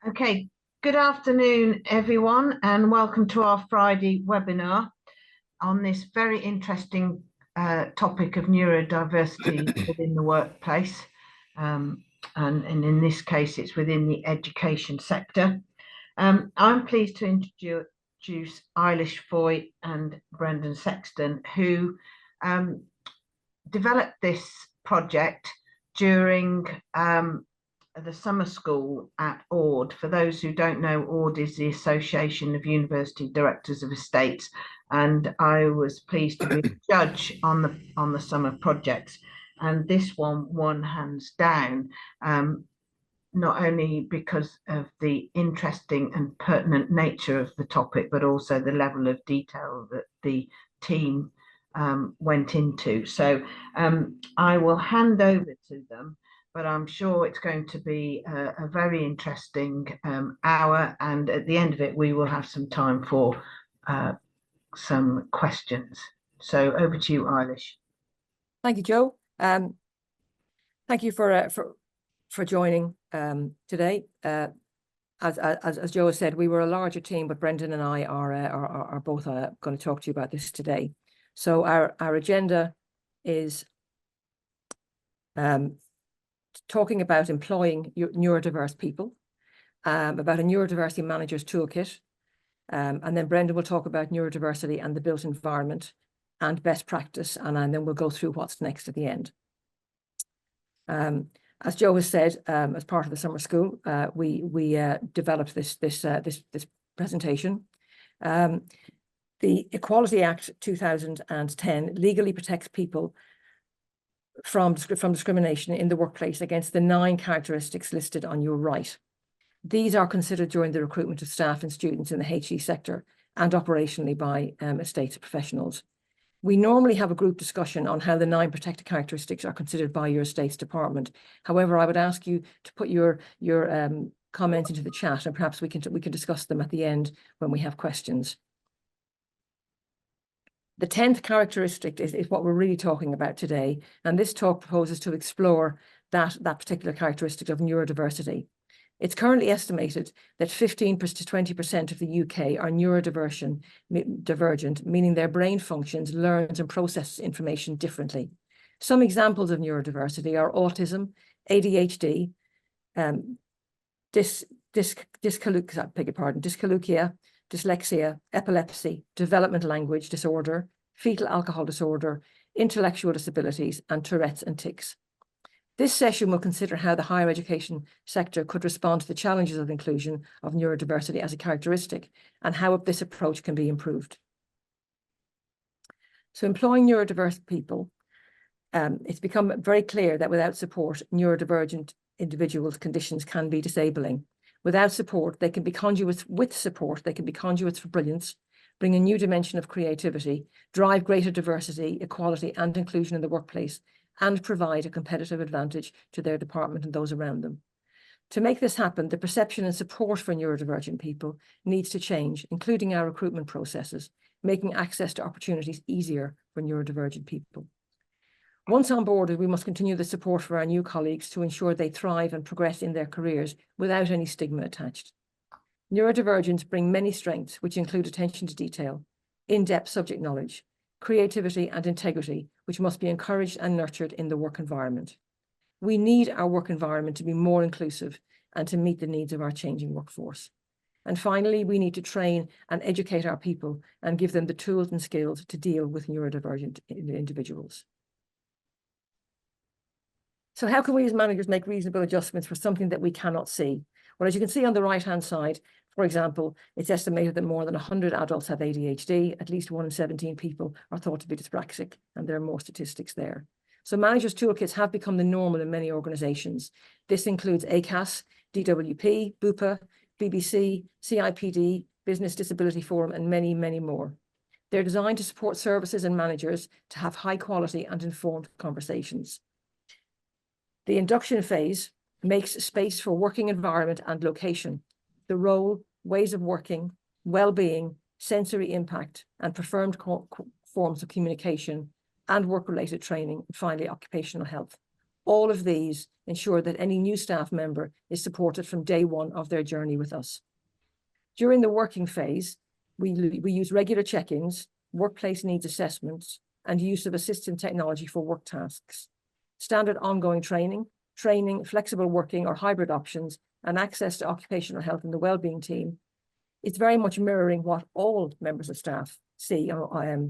Okay, good afternoon, everyone, and welcome to our Friday webinar on this very interesting topic of neurodiversity within the workplace. And in this case, it's within the education sector. I'm pleased to introduce Eilish Foy and Brendan Sexton, who developed this project during the summer school at AUD. For those who don't know, AUD is the Association of University Directors of Estates, and I was pleased to be a judge on the summer projects. And this one won hands down, not only because of the interesting and pertinent nature of the topic, but also the level of detail that the team went into. So I will hand over to them, but I'm sure it's going to be a very interesting hour. And at the end of it, we will have some time for some questions. So over to you, Eilish. Thank you, Joe. Thank you for joining today. As Joe said, we were a larger team, but Brendan and I are both going to talk to you about this today. So our agenda is talking about employing neurodiverse people, about a neurodiversity manager's toolkit, and then Brendan will talk about neurodiversity and the built environment and best practice, and then we'll go through what's next at the end. As Joe has said, as part of the summer school, we developed this presentation. The Equality Act 2010 legally protects people from discrimination in the workplace against the 9 characteristics listed on your right. These are considered during the recruitment of staff and students in the HE sector and operationally by estates professionals. We normally have a group discussion on how the 9 protected characteristics are considered by your estates department. However, I would ask you to put your comments into the chat, and perhaps we can discuss them at the end when we have questions. The 10th characteristic is what we're really talking about today, and this talk proposes to explore that particular characteristic of neurodiversity. It's currently estimated that 15% to 20% of the UK are neurodivergent, meaning their brain functions, learns and processes information differently. Some examples of neurodiversity are autism, ADHD, dyscalculia, dyslexia, epilepsy, developmental language disorder, fetal alcohol disorder, intellectual disabilities, and Tourette's and tics. This session will consider how the higher education sector could respond to the challenges of inclusion of neurodiversity as a characteristic and how this approach can be improved. So employing neurodiverse people, it's become very clear that without support, neurodivergent individuals' conditions can be disabling. Without support, they can be conduits. With support, they can be conduits for brilliance, bring a new dimension of creativity, drive greater diversity, equality, and inclusion in the workplace, and provide a competitive advantage to their department and those around them. To make this happen, the perception and support for neurodivergent people needs to change, including our recruitment processes, making access to opportunities easier for neurodivergent people. Once onboarded, we must continue the support for our new colleagues to ensure they thrive and progress in their careers without any stigma attached. Neurodivergents bring many strengths, which include attention to detail, in-depth subject knowledge, creativity and integrity, which must be encouraged and nurtured in the work environment. We need our work environment to be more inclusive and to meet the needs of our changing workforce. And finally, we need to train and educate our people and give them the tools and skills to deal with neurodivergent individuals. So how can we as managers make reasonable adjustments for something that we cannot see? Well, as you can see on the right-hand side, for example, it's estimated that more than 100 adults have ADHD, at least 1 in 17 people are thought to be dyspraxic, and there are more statistics there. So managers' toolkits have become the normal in many organisations. This includes ACAS, DWP, BUPA, BBC, CIPD, Business Disability Forum, and many, many more. They're designed to support services and managers to have high quality and informed conversations. The induction phase makes space for working environment and location, the role, ways of working, well-being, sensory impact, and preferred forms of communication and work-related training, and finally, occupational health. All of these ensure that any new staff member is supported from day one of their journey with us. During the working phase, we use regular check-ins, workplace needs assessments, and use of assistive technology for work tasks. Standard ongoing training, flexible working or hybrid options, and access to occupational health and the wellbeing team. It's very much mirroring what all members of staff see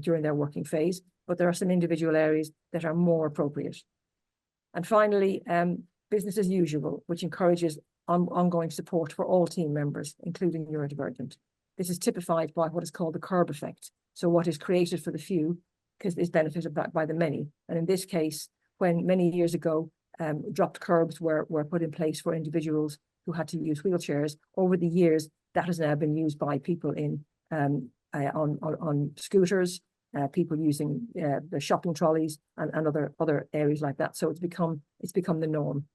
during their working phase, but there are some individual areas that are more appropriate. And finally, business as usual, which encourages ongoing support for all team members, including neurodivergent. This is typified by what is called the curb effect. So what is created for the few is benefited by the many. And in this case, when many years ago, dropped curbs were put in place for individuals who had to use wheelchairs, over the years, that has now been used by people on scooters, people using the shopping trolleys and other areas like that. So it's become the norm.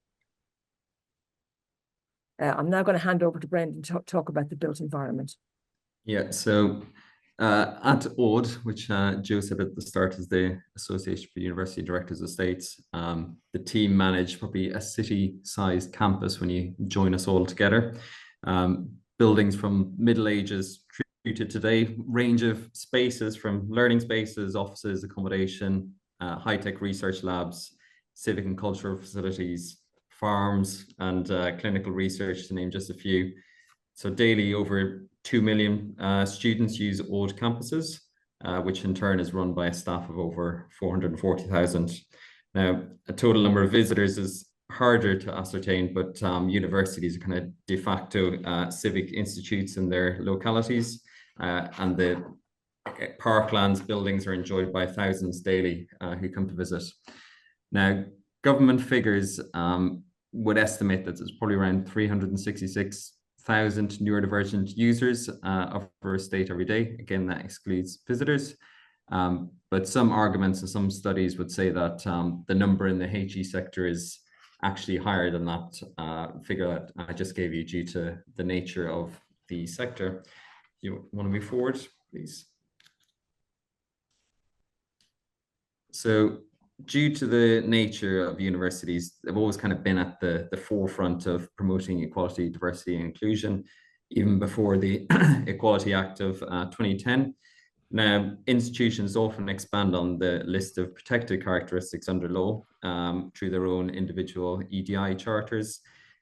I'm now going to hand over to Brendan to talk about the built environment. Yeah, so at AUD, which Joe said at the start is the Association for University Directors of Estates, the team manage probably a city-sized campus when you join us all together. Buildings from Middle Ages through to today, range of spaces from learning spaces, offices, accommodation, high-tech research labs, civic and cultural facilities, farms, and clinical research, to name just a few. So daily, over 2 million students use AUD campuses, which in turn is run by a staff of over 440,000. Now, a total number of visitors is harder to ascertain, but universities are kind of de facto civic institutes in their localities, and the parklands buildings are enjoyed by thousands daily who come to visit. Now, government figures would estimate that there's probably around 366,000 neurodivergent users of our estate every day. Again, that excludes visitors. But some arguments and some studies would say that the number in the HE sector is actually higher than that figure that I just gave you due to the nature of the sector. You want to move forward, please? So due to the nature of universities, they've always kind of been at the forefront of promoting equality, diversity, and inclusion, even before the Equality Act of 2010. Now, institutions often expand on the list of protected characteristics under law through their own individual EDI charters.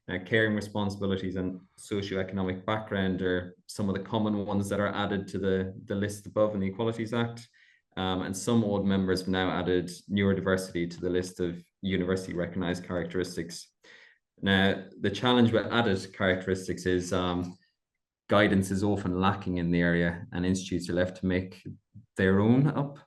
Now, caring responsibilities and socioeconomic background are some of the common ones that are added to the list above in the Equalities Act. And some AUD members have now added neurodiversity to the list of university recognised characteristics. Now, the challenge with added characteristics is guidance is often lacking in the area, and institutes are left to make their own up,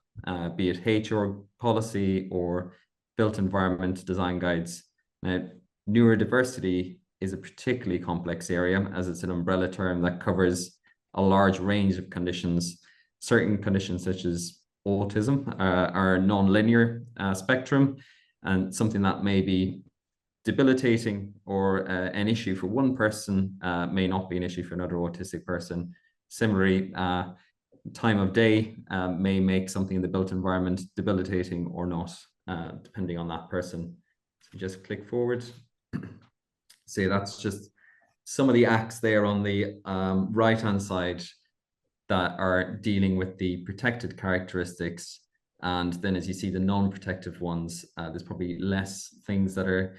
be it HR policy or built environment design guides. Now, neurodiversity is a particularly complex area, as it's an umbrella term that covers a large range of conditions. Certain conditions such as autism are non-linear spectrum, and something that may be debilitating or an issue for one person may not be an issue for another autistic person. Similarly, time of day may make something in the built environment debilitating or not, depending on that person. So just click forward. So that's just some of the acts there on the right-hand side that are dealing with the protected characteristics. And then as you see the non-protective ones, there's probably less things that are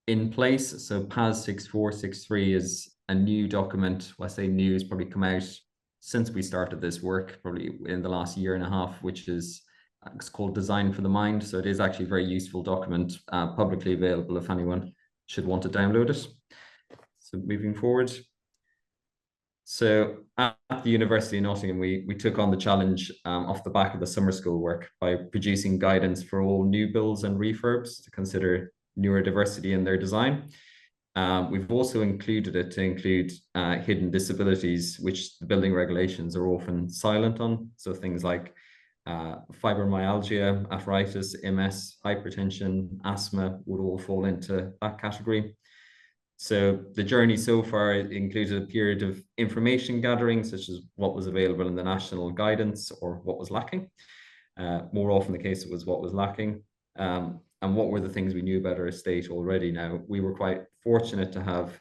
in place. So PAS 6463 is a new document. Well, I say new, it's probably come out since we started this work, probably in the last year and a half, which is it's called Design for the Mind. So it is actually a very useful document, publicly available if anyone should want to download it. So moving forward. So at the University of Nottingham, we took on the challenge off the back of the summer school work by producing guidance for all new builds and refurbs to consider neurodiversity in their design. We've also included it to include hidden disabilities, which the building regulations are often silent on. So things like fibromyalgia, arthritis, MS, hypertension, asthma would all fall into that category. So the journey so far included a period of information gathering, such as what was available in the national guidance or what was lacking. More often the case, it was what was lacking. and what were the things we knew about our estate already. Now, we were quite fortunate to have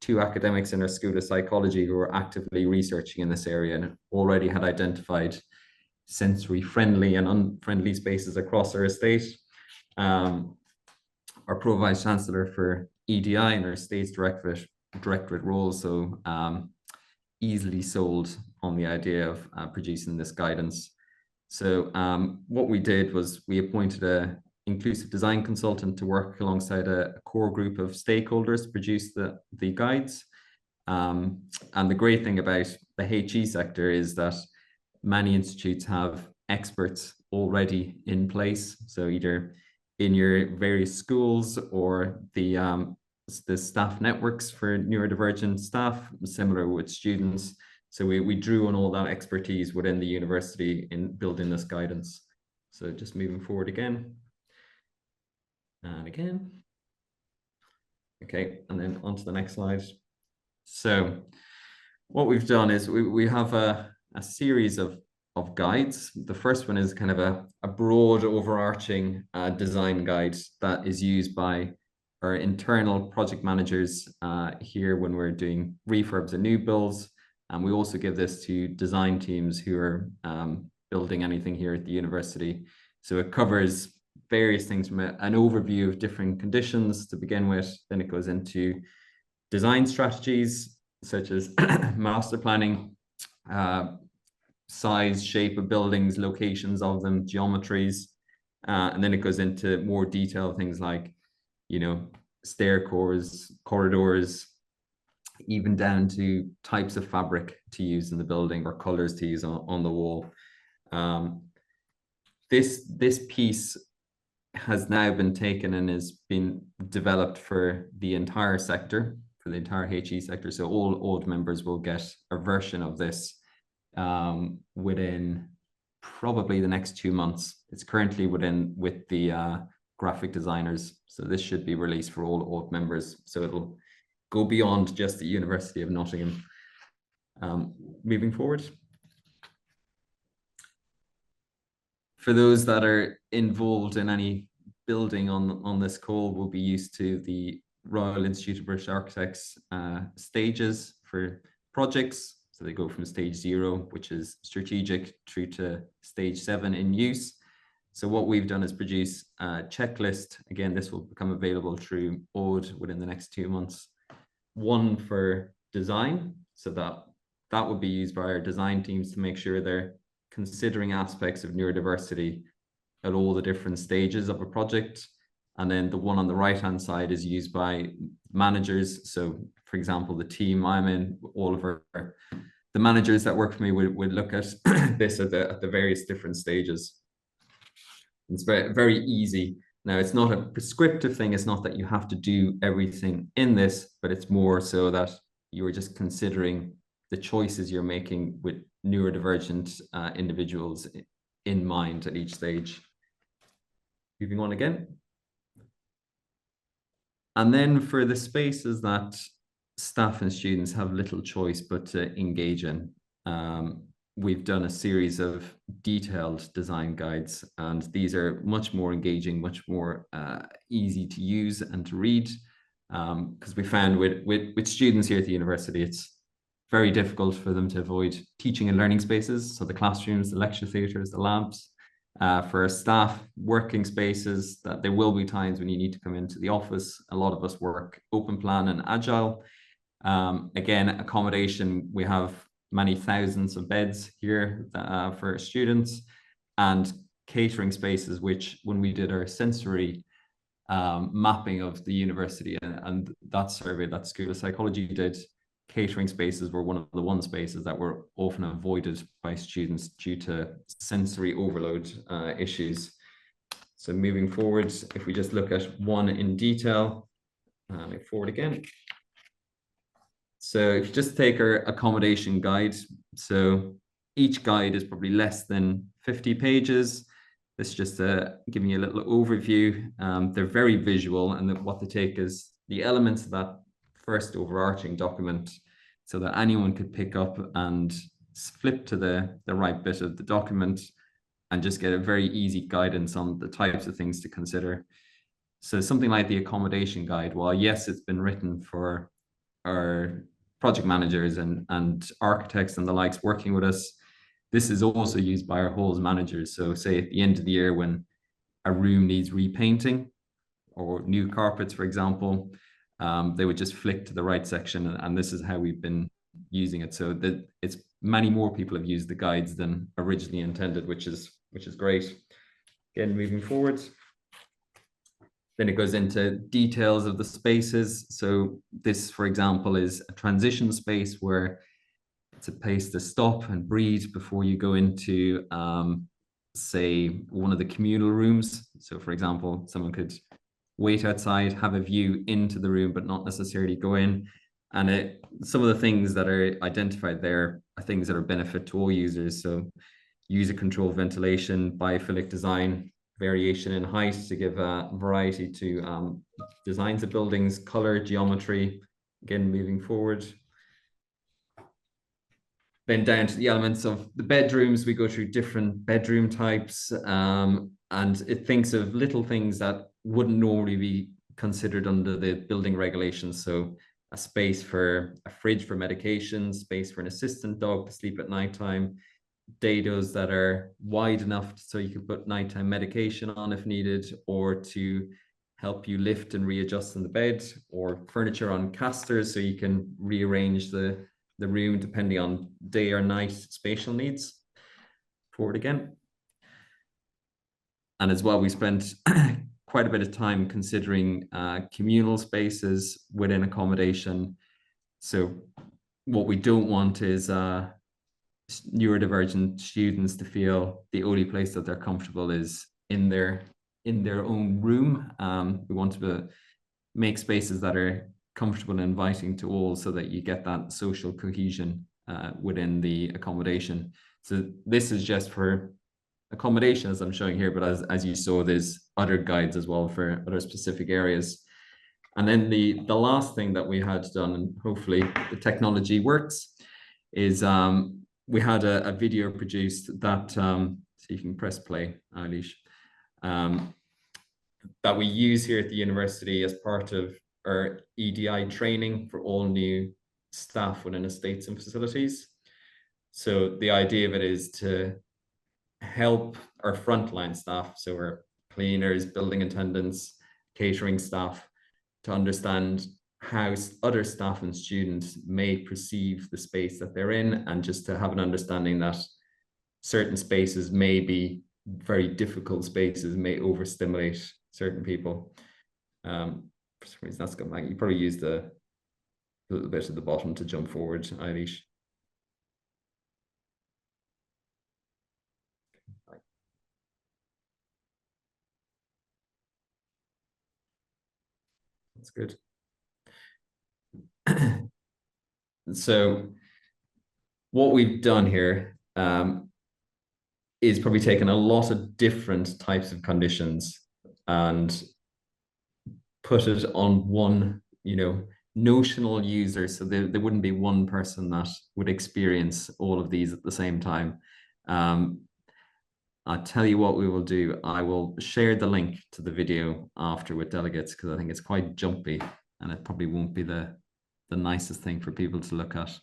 two academics in our School of Psychology who were actively researching in this area and already had identified sensory friendly and unfriendly spaces across our estate. Our Pro-Vice Chancellor for EDI and our Estates Directorate role, so easily sold on the idea of producing this guidance. So what we did was we appointed a inclusive design consultant to work alongside a core group of stakeholders to produce the guides. And the great thing about the HE sector is that many institutes have experts already in place. So either in your various schools or the staff networks for neurodivergent staff, similar with students. So we drew on all that expertise within the university in building this guidance. So just moving forward again. And again. Okay, and then on to the next slide. So what we've done is we have a series of guides. The first one is kind of a broad overarching design guide that is used by our internal project managers here when we're doing refurbs and new builds. And we also give this to design teams who are building anything here at the university. So it covers various things from an overview of different conditions to begin with. Then it goes into design strategies such as master planning, size, shape of buildings, locations of them, geometries. And then it goes into more detailed things like, you know, stair cores, corridors, even down to types of fabric to use in the building or colors to use on the wall. This piece has now been taken and has been developed for the entire sector, for the entire HE sector. So all OAD members will get a version of this within probably the next 2 months. It's currently with the graphic designers. So this should be released for all OAD members. So it'll go beyond just the University of Nottingham. Moving forward. For those that are involved in any building on this call, will be used to the Royal Institute of British Architects stages for projects. So they go from stage 0, which is strategic, through to stage 7 in use. So what we've done is produce a checklist. Again, this will become available through OAD within the next 2 months. One for design, so that would be used by our design teams to make sure they're considering aspects of neurodiversity at all the different stages of a project. And then the one on the right-hand side is used by managers. So for example, the team I'm in, all of the managers that work for me would look at this at the various different stages. It's very, very easy. Now, it's not a prescriptive thing. It's not that you have to do everything in this, but it's more so that you are just considering the choices you're making with neurodivergent individuals in mind at each stage. Moving on again. And then for the spaces that staff and students have little choice but to engage in, we've done a series of detailed design guides, and these are much more engaging, much more easy to use and to read, because we found with students here at the university, it's very difficult for them to avoid teaching and learning spaces. So the classrooms, the lecture theatres, the labs. For staff working spaces, that there will be times when you need to come into the office. A lot of us work open plan and agile. Again, accommodation, we have many thousands of beds here for students, and catering spaces, which when we did our sensory mapping of the university and that survey that School of Psychology did, catering spaces were one of the spaces that were often avoided by students due to sensory overload issues. So moving forward, if we just look at one in detail, move forward again. So if you just take our accommodation guide, so each guide is probably less than 50 pages. This is just giving you a little overview. They're very visual, and what they take is the elements of that first overarching document so that anyone could pick up and flip to the right bit of the document and just get a very easy guidance on the types of things to consider. So something like the accommodation guide, while yes, it's been written for our project managers and architects and the likes working with us, this is also used by our halls managers. So say at the end of the year when a room needs repainting or new carpets, for example, they would just flick to the right section, and this is how we've been using it. So that it's many more people have used the guides than originally intended, which is great. Again, moving forward. Then it goes into details of the spaces. So this, for example, is a transition space where it's a place to stop and breathe before you go into, say, one of the communal rooms. So for example, someone could wait outside, have a view into the room, but not necessarily go in. And some of the things that are identified there are things that are benefit to all users. So user control ventilation, biophilic design, variation in height to give a variety to designs of buildings, color, geometry. Again, moving forward. Then down to the elements of the bedrooms, we go through different bedroom types, and it thinks of little things that wouldn't normally be considered under the building regulations. So a space for a fridge for medication, space for an assistant dog to sleep at nighttime, dados that are wide enough so you can put nighttime medication on if needed, or to help you lift and readjust in the bed, or furniture on casters so you can rearrange the room depending on day or night spatial needs. Forward again. And as well, we spent quite a bit of time considering communal spaces within accommodation. So what we don't want is neurodivergent students to feel the only place that they're comfortable is in their own room. We want to make spaces that are comfortable and inviting to all, so that you get that social cohesion within the accommodation. So this is just for accommodation, as I'm showing here, but as you saw, there's other guides as well for other specific areas. And then the last thing that we had done, and hopefully the technology works, is we had a video produced that, so you can press play, Eilish, that we use here at the university as part of our EDI training for all new staff within estates and facilities. So the idea of it is to help our frontline staff, so our cleaners, building attendants, catering staff, to understand how other staff and students may perceive the space that they're in, and just to have an understanding that certain spaces may be very difficult spaces, may overstimulate certain people. For some reason that's gone back. You probably used a little bit at the bottom to jump forward, Eilish. That's good. So what we've done here is probably taken a lot of different types of conditions and put it on one, notional user. So there wouldn't be one person that would experience all of these at the same time. I'll tell you what we will do. I will share the link to the video after with delegates, because I think it's quite jumpy and it probably won't be the nicest thing for people to look at.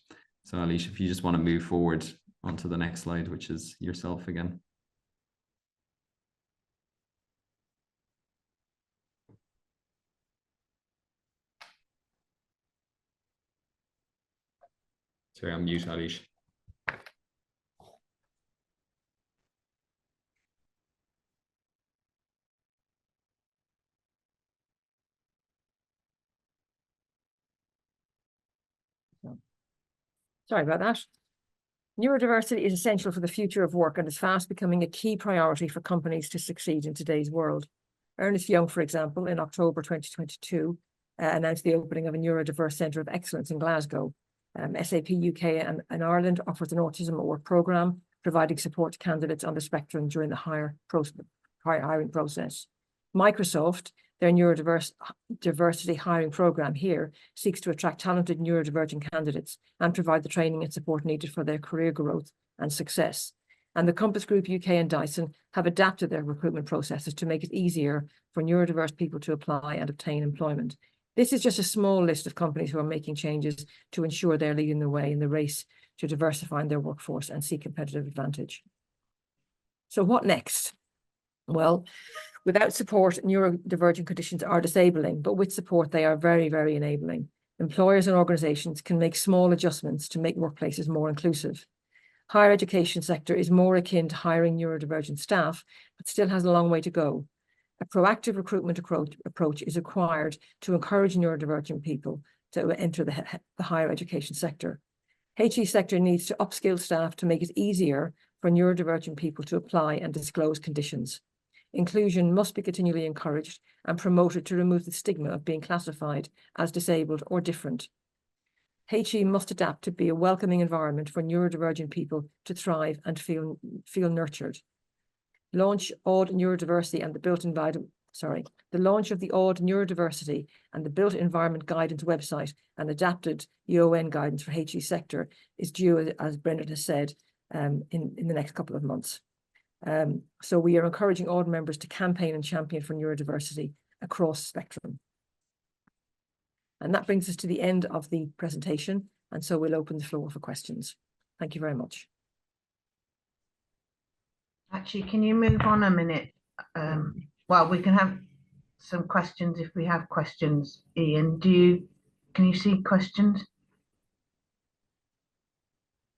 So Eilish, if you just want to move forward onto the next slide, which is yourself again. Sorry, I'm mute, Eilish. Sorry about that. Neurodiversity is essential for the future of work and is fast becoming a key priority for companies to succeed in today's world. Ernst Young, for example, in October 2022, announced the opening of a neurodiverse centre of excellence in Glasgow. SAP UK and Ireland offers an autism at work programme, providing support to candidates on the spectrum during the hiring process. Microsoft, their neurodiversity hiring programme here, seeks to attract talented neurodivergent candidates and provide the training and support needed for their career growth and success. And the Compass Group UK and Dyson have adapted their recruitment processes to make it easier for neurodiverse people to apply and obtain employment. This is just a small list of companies who are making changes to ensure they're leading the way in the race to diversify their workforce and see competitive advantage. So what next? Well, without support, neurodivergent conditions are disabling, but with support, they are very, very enabling. Employers and organisations can make small adjustments to make workplaces more inclusive. Higher education sector is more akin to hiring neurodivergent staff, but still has a long way to go. A proactive recruitment approach is required to encourage neurodivergent people to enter the higher education sector. HE sector needs to upskill staff to make it easier for neurodivergent people to apply and disclose conditions. Inclusion must be continually encouraged and promoted to remove the stigma of being classified as disabled or different. HE must adapt to be a welcoming environment for neurodivergent people to thrive and feel nurtured. Launch Odd Neurodiversity and the built environment. The launch of the Odd Neurodiversity and the Built Environment Guidance website and adapted UON guidance for HE sector is due, as Brendan has said, in the next couple of months. So we are encouraging Odd members to campaign and champion for neurodiversity across the spectrum. And that brings us to the end of the presentation. And so we'll open the floor for questions. Thank you very much. Actually, can you move on a minute? Well, we can have some questions if we have questions. Ian, can you see questions?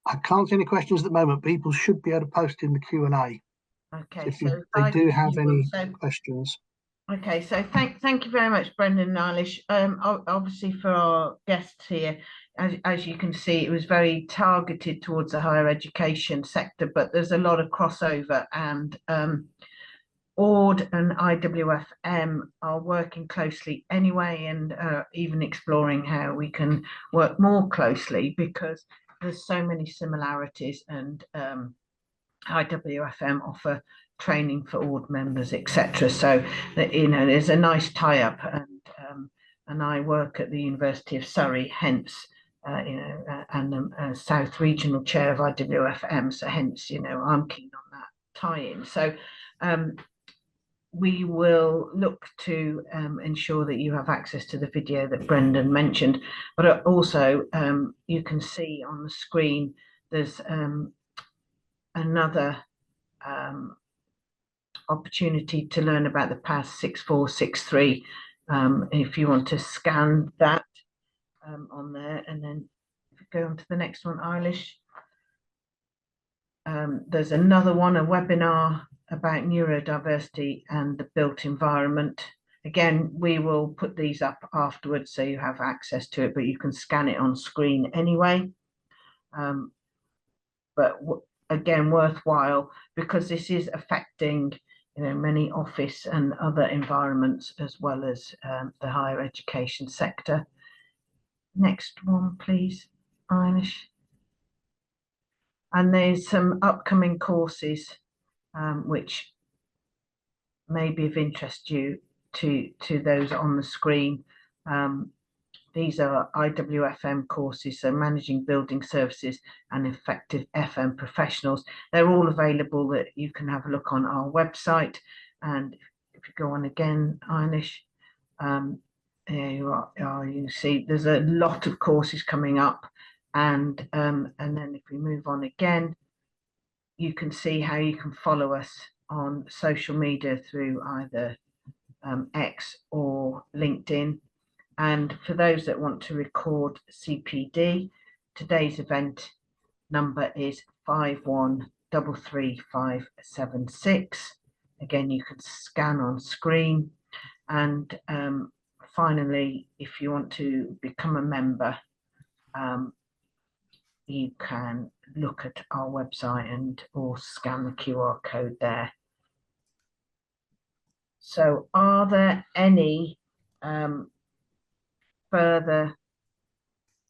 I can't see any questions at the moment. People should be able to post in the Q&A. Okay, So if they do have any questions. Okay, so thank you very much, Brendan and Eilish. Obviously for our guests here, as you can see, it was very targeted towards the higher education sector, but there's a lot of crossover, and ORD and IWFM are working closely anyway, and even exploring how we can work more closely because there's so many similarities, and IWFM offer training for ORD members, etc. So there's a nice tie-up, and I work at the University of Surrey, hence and the South Regional Chair of IWFM, so hence I'm keen on that tie-in. So we will look to ensure that you have access to the video that Brendan mentioned, but also you can see on the screen there's another opportunity to learn about the PAS 6463 if you want to scan that on there. And then if you go on to the next one, Eilish, there's another one, a webinar about neurodiversity and the built environment. Again, we will put these up afterwards so you have access to it, but you can scan it on screen anyway. But again, worthwhile because this is affecting many office and other environments as well as the higher education sector. Next one, please, Eilish. And there's some upcoming courses which may be of interest to those on the screen. These are IWFM courses, so Managing Building Services and Effective FM Professionals. They're all available that you can have a look on our website. And if you go on again, Eilish, there you are. You see there's a lot of courses coming up. And then if we move on again, you can see how you can follow us on social media through either X or LinkedIn. And for those that want to record CPD, today's event number is 5133576. Again, you can scan on screen. And finally, if you want to become a member, you can look at our website or scan the QR code there. So are there any further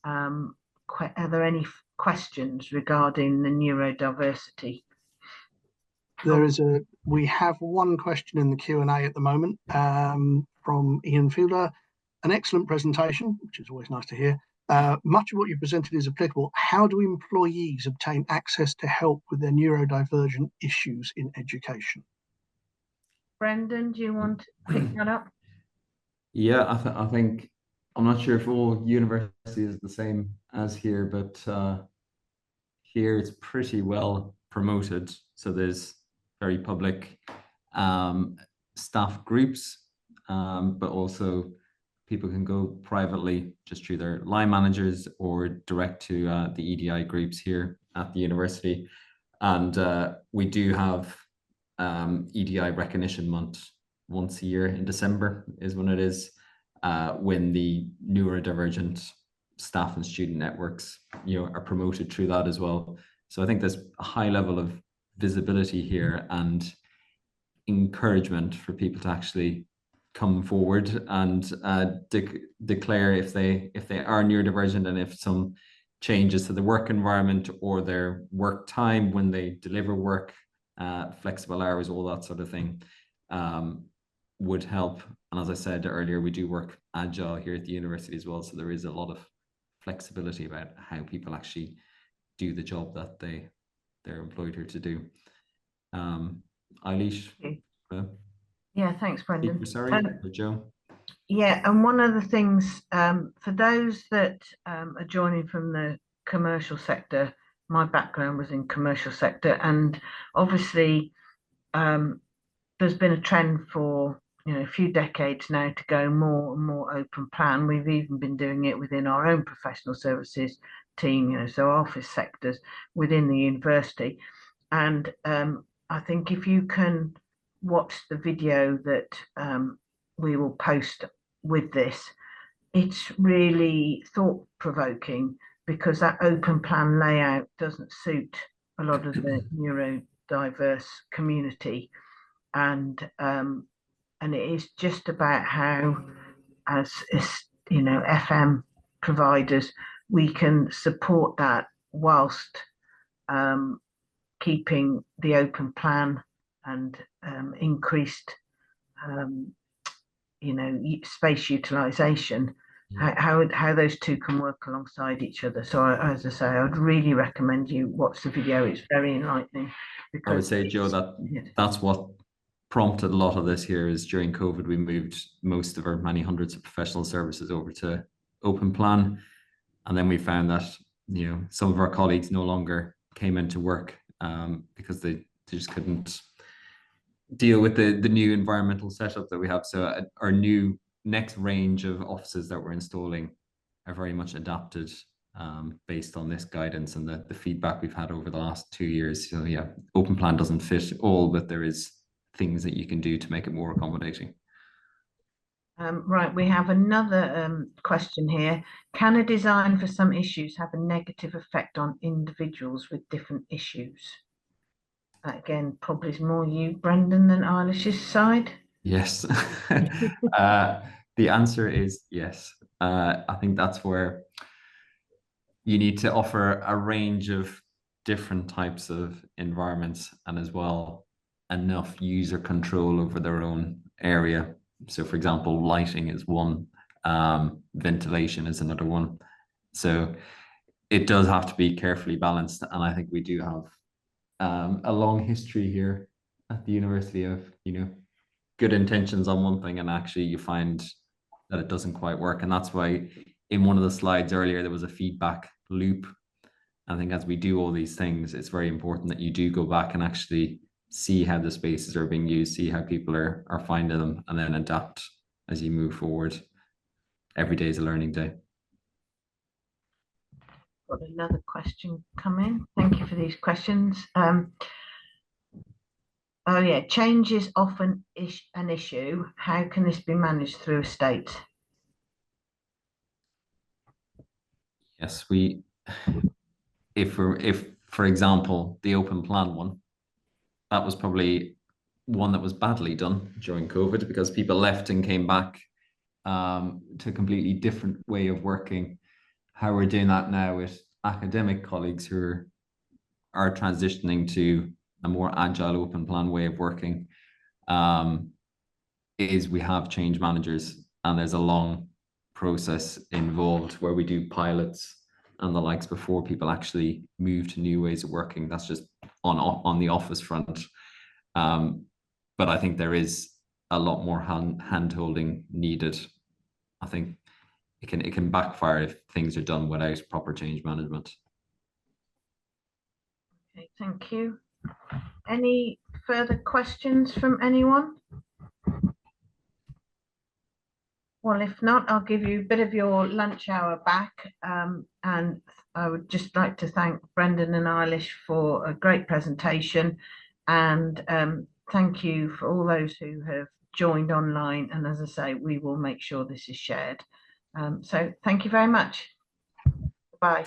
are there any questions regarding the neurodiversity? We have one question in the Q&A at the moment from Ian Fuller. An excellent presentation, which is always nice to hear. Much of what you presented is applicable. How do employees obtain access to help with their neurodivergent issues in education? Brendan, do you want to pick that up? Yeah, I think I'm not sure if all universities is the same as here, but here it's pretty well promoted. So there's very public staff groups, but also people can go privately just through their line managers or direct to the EDI groups here at the university. And we do have EDI Recognition Month once a year in December is when it is, when the neurodivergent staff and student networks, are promoted through that as well. So I think there's a high level of visibility here and encouragement for people to actually come forward and declare if they are neurodivergent, and if some changes to the work environment or their work time when they deliver work, flexible hours, all that sort of thing, would help. And as I said earlier, we do work agile here at the university as well, so there is a lot of flexibility about how people actually do the job that they're employed here to do. Eilish, Yeah, thanks, Brendan. sorry, or Joe? Yeah, and one of the things for those that are joining from the commercial sector, my background was in commercial sector, and obviously there's been a trend for a few decades now to go more and more open plan. We've even been doing it within our own professional services team, so office sectors within the university. And I think if you can watch the video that we will post with this, it's really thought-provoking, because that open plan layout doesn't suit a lot of the neurodiverse community, and it is just about how, as FM providers, we can support that whilst keeping the open plan and increased space utilization, how those two can work alongside each other. So as I say, I would really recommend you watch the video. It's very enlightening. I would say, Joe, that's what prompted a lot of this here. Is during COVID, we moved most of our many hundreds of professional services over to open plan. And then we found that, some of our colleagues no longer came into work because they just couldn't deal with the new environmental setup that we have. So our new next range of offices that we're installing are very much adapted based on this guidance and the feedback we've had over the last 2 years. So yeah, open plan doesn't fit all, but there is things that you can do to make it more accommodating. Right, we have another question here. Can a design for some issues have a negative effect on individuals with different issues? That again, probably is more you, Brendan, than Eilish's side. Yes. The answer is yes. I think that's where you need to offer a range of different types of environments, and as well enough user control over their own area. So for example, lighting is one, ventilation is another one. So it does have to be carefully balanced. And I think we do have a long history here at the university of, good intentions on one thing, and actually you find that it doesn't quite work. And that's why in one of the slides earlier, there was a feedback loop. I think as we do all these things, it's very important that you do go back and actually see how the spaces are being used, see how people are finding them, and then adapt as you move forward. Every day is a learning day. Got another question coming. Thank you for these questions. Oh yeah, change is often an issue. How can this be managed through estates? Yes, if for example, the open plan one, that was probably one that was badly done during COVID, because people left and came back to a completely different way of working. How we're doing that now with academic colleagues who are transitioning to a more agile open plan way of working, is we have change managers, and there's a long process involved where we do pilots and the likes before people actually move to new ways of working. That's just on the office front. But I think there is a lot more hand-holding needed. I think it can backfire if things are done without proper change management. Okay, thank you. Any further questions from anyone? Well, if not, I'll give you a bit of your lunch hour back. And I would just like to thank Brendan and Eilish for a great presentation. And thank you for all those who have joined online. And as I say, we will make sure this is shared. So thank you very much. Bye.